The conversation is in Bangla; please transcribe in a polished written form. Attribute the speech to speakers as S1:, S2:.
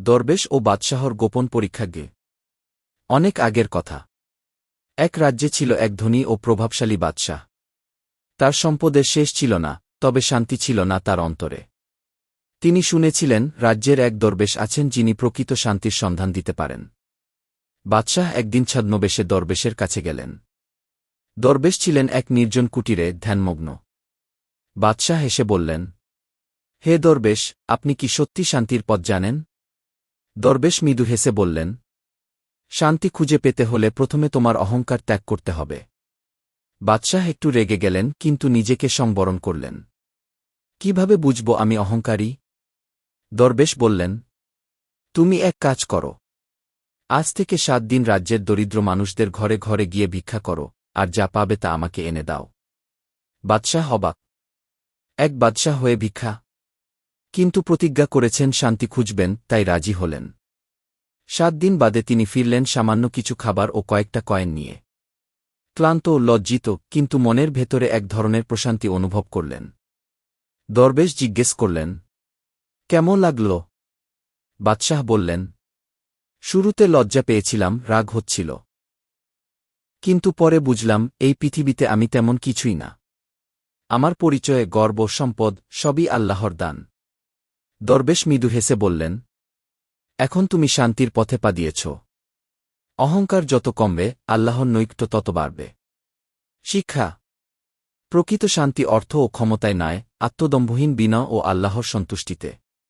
S1: দরবেশ ও বাদশাহর গোপন পরীক্ষাজ্ঞে। অনেক আগের কথা। এক রাজ্যে ছিল এক ধনী ও প্রভাবশালী বাদশাহ। তার সম্পদের শেষ ছিল না, তবে শান্তি ছিল না তার অন্তরে। তিনি শুনেছিলেন রাজ্যের এক দরবেশ আছেন যিনি প্রকৃত শান্তির সন্ধান দিতে পারেন। বাদশাহ একদিন ছদ্মবেশে দরবেশের কাছে গেলেন। দরবেশ ছিলেন এক নির্জন কুটিরে ধ্যানমগ্ন। বাদশাহ হেসে বললেন, হে দরবেশ, আপনি কি সত্যি শান্তির পথ জানেন? দরবেশ মৃদু হেসে বললেন, শান্তি খুঁজে পেতে হলে প্রথমে তোমার অহংকার ত্যাগ করতে হবে। বাদশাহ একটু রেগে গেলেন, কিন্তু নিজেকে সংবরণ করলেন। কিভাবে বুঝব আমি অহংকারী? দরবেশ বললেন, তুমি এক কাজ করো। আজ থেকে 7 দিন রাজ্যের দরিদ্র মানুষদের ঘরে ঘরে গিয়ে ভিক্ষা করো, আর যা পাবে তা আমাকে এনে দাও। বাদশাহ অবাক। এক বাদশাহ হয়ে ভিক্ষা? কিন্তু প্রতিজ্ঞা করেছেন শান্তি খুঁজবেন, তাই রাজি হলেন। 7 দিন বাদে তিনি ফিরলেন সামান্য কিছু খাবার ও কয়েকটা কয়েন নিয়ে। ক্লান্ত ও লজ্জিত, কিন্তু মনের ভেতরে এক ধরনের প্রশান্তি অনুভব করলেন। দরবেশ জিজ্ঞেস করলেন, কেমন লাগল? বাদশাহ বললেন, শুরুতে লজ্জা পেয়েছিলাম, রাগ হচ্ছিল। কিন্তু পরে বুঝলাম এই পৃথিবীতে আমি তেমন কিছুই না। আমার পরিচয়ে গর্ব সম্পদ সবই আল্লাহর দান। দরবেশ মৃদু হেসে বললেন, এখন তুমি শান্তির পথে পা দিয়েছ। অহংকার যত কমবে, আল্লাহর নৈকট্য তত বাড়বে। শিক্ষা। প্রকৃত শান্তি অর্থ ও ক্ষমতায় নয়, আত্মদম্ভহীন বিনয় ও আল্লাহর সন্তুষ্টিতে।